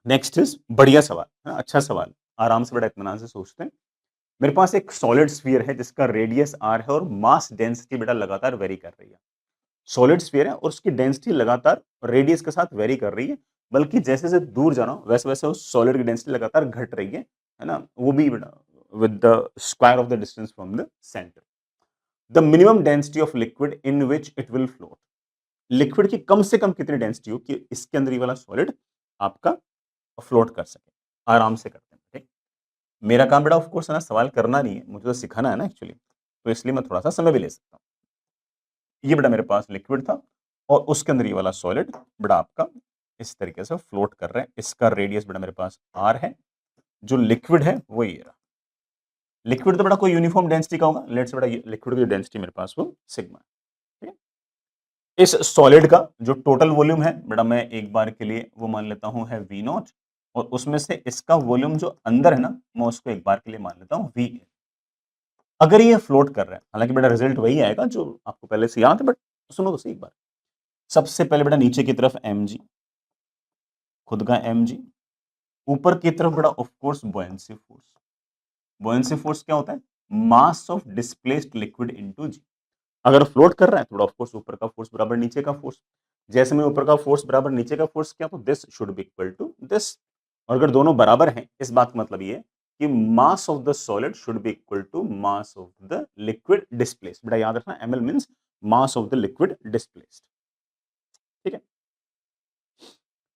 Next is बढ़िया सवाल है ना, अच्छा सवाल, आराम से बड़ा इत्मीनान से सोचते हैं। मेरे पास एक सॉलिड स्फीयर है जिसका रेडियस आर है और मास डेंसिटी बेटा लगातार वेरी कर रही है। सॉलिड स्फीयर है और उसकी डेंसिटी लगातार रेडियस के साथ वेरी कर रही है, बल्कि जैसे-जैसे दूर जा रहा हूँ वैसे-वैसे उस सॉलिड की डेंसिटी लगातार घट रही है ना? वो भी बेटा with the square of the distance from the centre. The minimum density of liquid in which it will float. Liquid की कम से कम कितनी डेंसिटी हो कि इसके अंदर ये वाला सॉलिड आपका फ्लोट कर सके। आराम से करते हैं, ठीक? मेरा काम बेटा ऑफ कोर्स है ना सवाल करना नहीं है, मुझे तो सिखाना है ना एक्चुअली, तो इसलिए मैं थोड़ा-सा समय भी ले सकता हूँ। ये बेटा मेरे पास लिक्विड था और उसके अंदर ये वाला सॉलिड बेटा आपका इस तरीके से फ्लोट कर रहा है। इसका रेडियस बेटा मेरे पास r है। जो लिक्विड है वो ये रहा। लिक्विड तो बेटा कोई यूनिफॉर्म डेंसिटी का होगा। लेट्स बेटा ये लिक्विड की जो डेंसिटी मेरे पास वो सिग्मा है। ठीक है? इस सॉलिड का जो टोटल वॉल्यूम है बेटा मैं एक बार के लिए वो मान लेता हूँ है V नॉट और उसमें से इसका वॉल्यूम जो अंदर है ना मैं उसको एक बार के लिए मान लेता हूँ V। अगर ये फ्लोट कर रहा है, हालांकि बेटा रिजल्ट वही आएगा जो आपको पहले से याद है, बट सुनो तो सही एक बार। सबसे पहले बेटा नीचे की तरफ mg, खुद का mg, ऊपर की तरफ बेटा of course buoyancy force. Buoyancy force क्या होता है? Mass of displaced liquid into g. अगर फ्लोट कर रहा है तो बेटा ऑफ कोर्स ऊपर का फोर्स बराबर नीचे का फोर्स। जैसे में ऊपर का फोर्स बराबर नीचे का फोर्स किया तो this should be equal to this. और अगर दोनों बराबर हैं इस बात का मतलब ये है कि mass of the solid should be equal to mass of the liquid displaced. बेटा याद रखना ml means mass of the liquid displaced. ठीक है?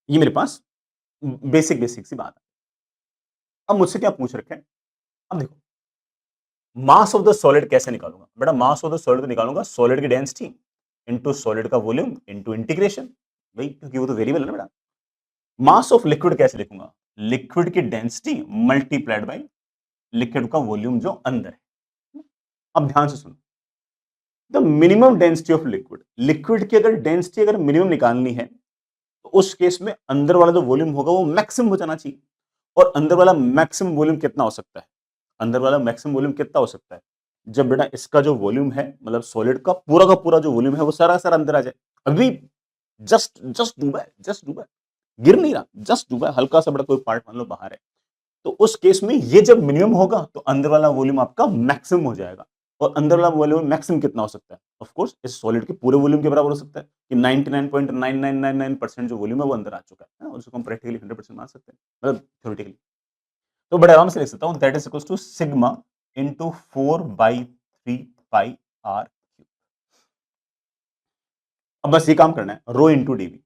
ये मेरे पास बेसिक बेसिक सी बात है। अब मुझसे क्या पूछ रखे हैं? अब देखो, मास ऑफ द सॉलिड कैसे निकालूंगा? बेटा मास ऑफ द सॉलिड तो निकालूंगा सॉलिड की डेंसिटी इनटू सॉलिड का वॉल्यूम इनटू इंटीग्रेशन। भाई क्योंकि वो तो वेरिएबल है ना बेटा। मास ऑफ लिक्विड कैसे लिखूंगा? लिक्विड की डेंसिटी मल्टीप्लाइड बाय लिक्विड का वॉल्यूम जो अंदर है। अब ध्यान से सुनो, the minimum density of liquid, liquid की अगर डेंसिटी अगर मिनिमम निकालनी है तो उस केस में अंदर वाला जो वॉल्यूम होगा वो मैक्सिमम हो जाना चाहिए। और अंदर वाला मैक्सिमम वॉल्यूम कितना हो सकता है? अंदर वाला मैक्सिमम वॉल्यूम कितना हो सकता है? जब बेटा इसका जो वॉल्यूम है मतलब सॉलिड का पूरा जो वॉल्यूम है वो सारा अंदर आ जाए। अभी जस्ट जस्ट डूबा है, गिर नहीं रहा, जस्ट डूबा है, हल्का सा बड़ा कोई पार्ट मान लो बाहर है। तो उस केस में ये जब मिनिमम होगा तो अंदर वाला वॉल्यूम आपका मैक्सिमम हो जाएगा। और अंदर वाला वॉल्यूम मैक्सिमम कितना हो सकता है? ऑफ कोर्स इस सॉलिड के पूरे वॉल्यूम के बराबर हो सकता है कि 99.9999% जो वॉल्यूम है वो अंदर आ चुका है ना? उसको हम प्रैक्टिकली 100% मान सकते हैं, मतलब थ्योरेटिकली। तो बड़े आराम से लिख सकता हूँ that is equal to sigma into 4/3 pi r। अब बस ये काम करना है, रो इंटू डीवी।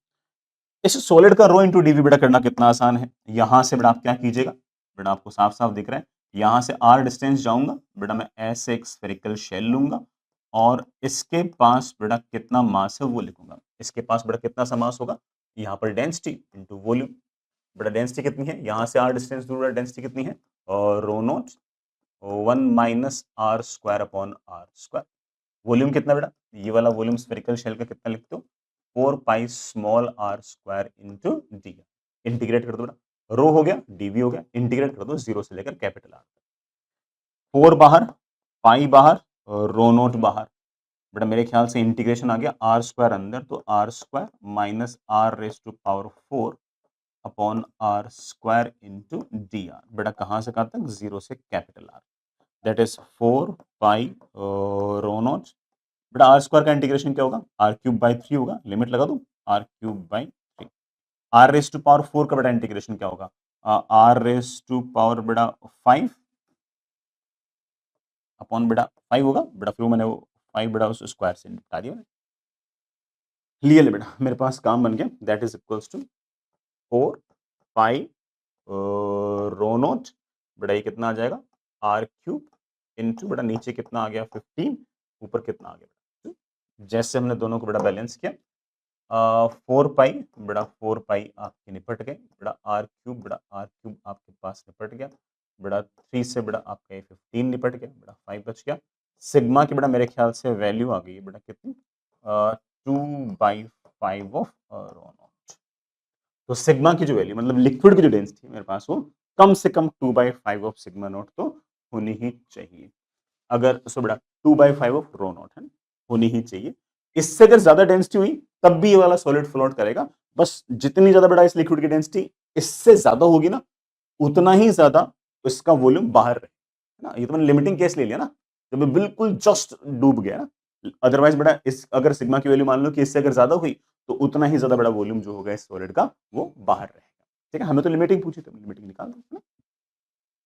इस सॉलिड का रो इंटू डीवी बेटा करना कितना आसान है। यहां से बेटा आप क्या कीजिएगा, बेटा आपको साफ साफ दिख रहा है, यहां से r डिस्टेंस जाऊंगा, बेटा मैं ऐसे एक स्फेरिकल शेल लूंगा और इसके पास बेटा कितना मास है वो लिखूंगा। इसके पास बेटा कितना सा मास होगा, यहाँ पर डेंसिटी इंटू वॉल्यूम। बेटा डेंसिटी कितनी है, यहां से r डिस्टेंस दूर है, डेंसिटी कितनी है और रो note 1 - r² upon r²। Volume कितना बेटा, ये वाला वॉल्यूम स्फेरिकल शेल का कितना लिखते हो, 4 पाई इंटू डी। इंटीग्रेट कर दो बेटा, रो हो गया डीवी हो गया, इंटीग्रेट कर दो जीरो से लेकर कैपिटल आर। 4 बाहर, पाई बाहर, रो नोट बाहर। बेटा मेरे ख्याल से इंटीग्रेशन आ गया r² अंदर, तो r² minus r⁴ upon r² into d r. बेटा कहां से कहां तक, जीरो से capital R. That is 4 pi rho nought. बेटा r² का इंटीग्रेशन क्या होगा, r³ / 3 होगा, लिमिट लगा दूं, r³ / 3। r⁴ का बेटा इंटीग्रेशन क्या होगा, r⁴ बेटा 5 अपॉन बेटा 5 होगा। बेटा फिर मैंने वो 5 बेटा उस स्क्वायर से निपटा दिया। क्लियर है बेटा, मेरे पास काम बन गया। That is equals to 4 pi rho nought, बेटा ये कितना आ जाएगा r³ इंटू बेटा नीचे कितना आ गया 15, ऊपर कितना आ गया। जैसे हमने दोनों को बेटा बैलेंस किया, 4 पाई बेटा 4 पाई आपके निपट गए, बेटा r³ आपके पास निपट गया, बेटा 3 से बेटा आपका ये 15 निपट गया, बेटा 5 बच गया। सिग्मा की बेटा मेरे ख्याल से वैल्यू आ गई है बेटा कितनी, 2/5 ऑफ रो नॉट। तो सिग्मा की जो वैल्यू मतलब लिक्विड की जो डेंसिटी है मेरे पास वो कम से कम 2/5 ऑफ सिग्मा नॉट तो होनी ही चाहिए। अगर सो बेटा 2/5 ऑफ रो नॉट है, होनी ही चाहिए। इससे अगर ज्यादा डेंसिटी हुई तब भी ये वाला सॉलिड फ्लोट करेगा। बस जितनी ज्यादा बेटा इस लिक्विड की डेंसिटी इससे ज़्यादा होगी ना, उतना ही ज़्यादा इसका वॉल्यूम बाहर रहे, है ना? ये तो मैंने लिमिटिंग केस ले लिया ना, जब मैं बिल्कुल जस्ट डूब गया ना, अदरवाइज़ बेटा इस अगर सिग्मा की वैल्यू मान लो कि इससे अगर ज़्यादा हुई, तो उतना ही ज़्यादा बड़ा वॉल्यूम जो होगा इस सॉलिड का, वो बाहर रहेगा। ठीक है? हमें तो लिमिटिंग पूछी थी, लिमिटिंग निकाल दो, है ना?